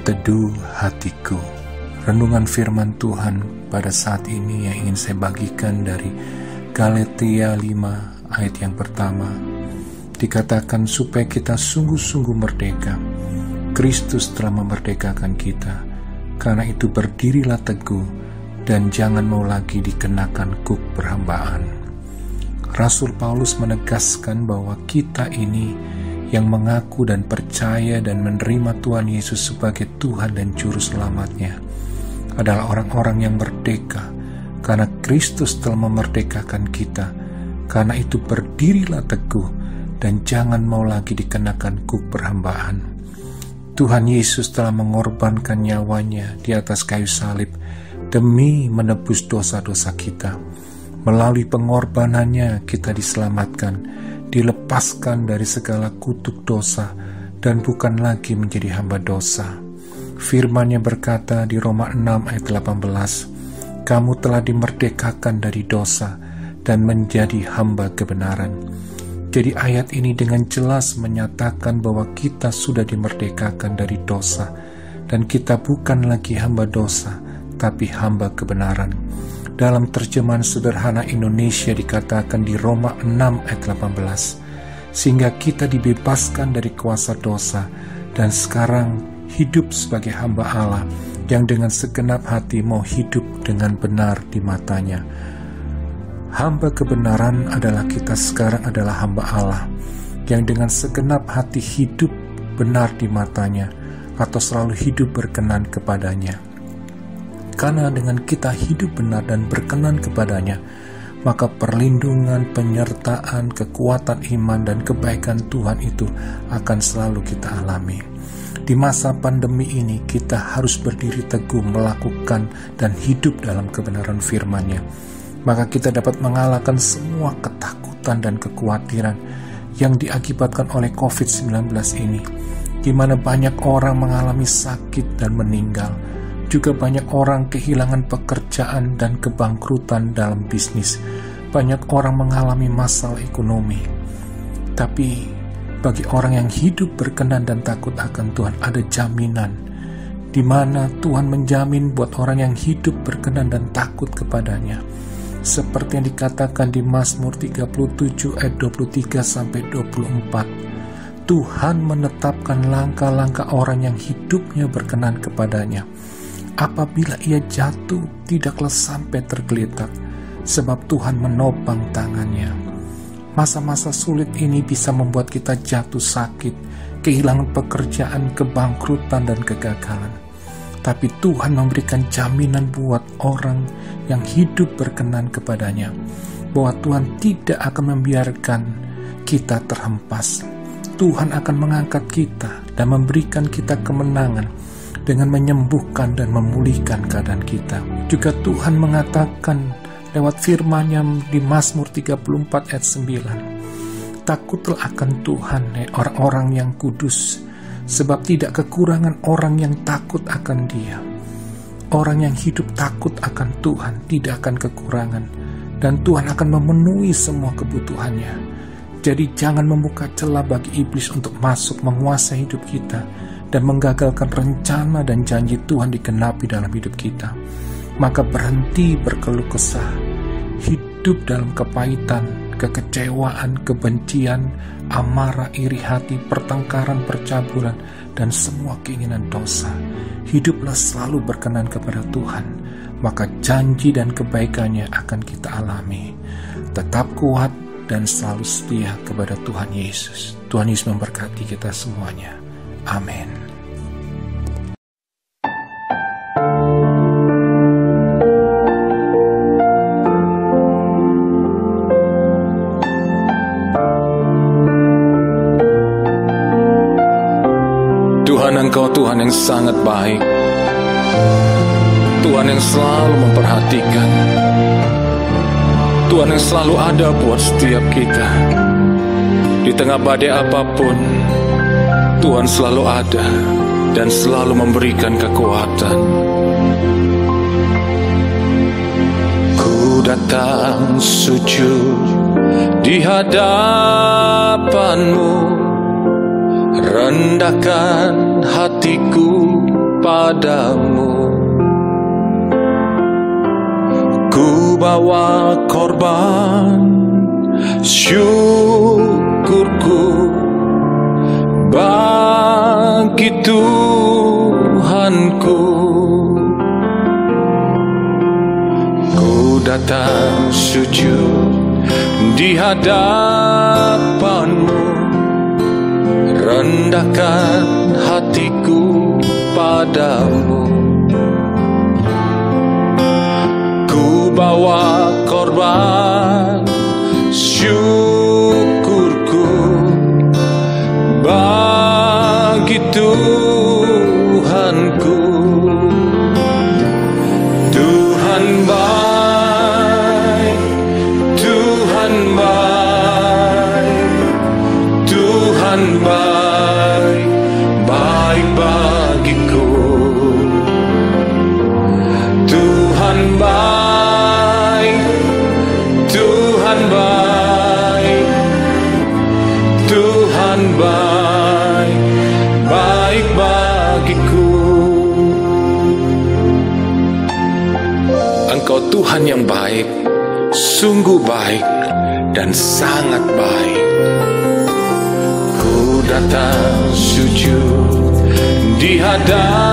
Teduh hatiku. Renungan firman Tuhan pada saat ini yang ingin saya bagikan dari Galatia 5 ayat yang pertama. Dikatakan supaya kita sungguh-sungguh merdeka. Kristus telah memerdekakan kita. Karena itu berdirilah teguh dan jangan mau lagi dikenakan kuk perhambaan. Rasul Paulus menegaskan bahwa kita ini yang mengaku dan percaya dan menerima Tuhan Yesus sebagai Tuhan dan Juru Selamatnya adalah orang-orang yang merdeka karena Kristus telah memerdekakan kita. Karena itu berdirilah teguh dan jangan mau lagi dikenakan kuk perhambaan. Tuhan Yesus telah mengorbankan nyawanya di atas kayu salib demi menebus dosa-dosa kita. Melalui pengorbanannya kita diselamatkan, dilepaskan dari segala kutuk dosa, dan bukan lagi menjadi hamba dosa. Firman-Nya berkata di Roma 6 ayat 18, kamu telah dimerdekakan dari dosa dan menjadi hamba kebenaran. Jadi ayat ini dengan jelas menyatakan bahwa kita sudah dimerdekakan dari dosa, dan kita bukan lagi hamba dosa, tapi hamba kebenaran. Dalam terjemahan sederhana Indonesia dikatakan di Roma 6 ayat 18, sehingga kita dibebaskan dari kuasa dosa dan sekarang hidup sebagai hamba Allah yang dengan segenap hati mau hidup dengan benar di matanya. Hamba kebenaran adalah kita sekarang adalah hamba Allah yang dengan segenap hati hidup benar di matanya atau selalu hidup berkenan kepadanya. Karena dengan kita hidup benar dan berkenan kepadanya, maka perlindungan, penyertaan, kekuatan iman, dan kebaikan Tuhan itu akan selalu kita alami. Di masa pandemi ini, kita harus berdiri teguh melakukan dan hidup dalam kebenaran firman-Nya. Maka kita dapat mengalahkan semua ketakutan dan kekhawatiran yang diakibatkan oleh COVID-19 ini, di mana banyak orang mengalami sakit dan meninggal. Juga banyak orang kehilangan pekerjaan dan kebangkrutan dalam bisnis. Banyak orang mengalami masalah ekonomi. Tapi bagi orang yang hidup berkenan dan takut akan Tuhan ada jaminan, di mana Tuhan menjamin buat orang yang hidup berkenan dan takut kepadanya. Seperti yang dikatakan di Mazmur 37 ayat 23-24. Tuhan menetapkan langkah-langkah orang yang hidupnya berkenan kepadanya. Apabila ia jatuh, tidaklah sampai tergeletak, sebab Tuhan menopang tangannya. Masa-masa sulit ini bisa membuat kita jatuh sakit, kehilangan pekerjaan, kebangkrutan, dan kegagalan. Tapi Tuhan memberikan jaminan buat orang yang hidup berkenan kepadanya, bahwa Tuhan tidak akan membiarkan kita terhempas. Tuhan akan mengangkat kita dan memberikan kita kemenangan dengan menyembuhkan dan memulihkan keadaan kita. Juga Tuhan mengatakan lewat firman-Nya di Mazmur 34 ayat 9, takutlah akan Tuhan, orang-orang yang kudus, sebab tidak kekurangan orang yang takut akan Dia. Orang yang hidup takut akan Tuhan tidak akan kekurangan, dan Tuhan akan memenuhi semua kebutuhannya. Jadi jangan membuka celah bagi iblis untuk masuk menguasai hidup kita dan menggagalkan rencana dan janji Tuhan digenapi dalam hidup kita. Maka berhenti berkeluh kesah, hidup dalam kepahitan, kekecewaan, kebencian, amarah, iri hati, pertengkaran, percabulan, dan semua keinginan dosa. Hiduplah selalu berkenan kepada Tuhan, maka janji dan kebaikannya akan kita alami. Tetap kuat dan selalu setia kepada Tuhan Yesus. Tuhan Yesus memberkati kita semuanya. Amin. Tuhan, Engkau Tuhan yang sangat baik. Tuhan yang selalu memperhatikan. Tuhan yang selalu ada buat setiap kita. Di tengah badai apapun, Tuhan selalu ada dan selalu memberikan kekuatan. Ku datang sujud di hadapan-Mu, rendahkan hatiku padamu. Ku bawa korban syukurku bagi Tuhanku. Ku datang sujud di hadapanmu, rendahkan hatiku padamu. Ku bawa korban syukurku bagi Tuhanku. Tuhan baik, Tuhan baik, Tuhan baik, baik bagiku. Tuhan baik, Tuhan baik, Tuhan baik, baik bagiku. Engkau Tuhan yang baik, sungguh baik dan sangat baik. Ku datang sujud di hadapanmu,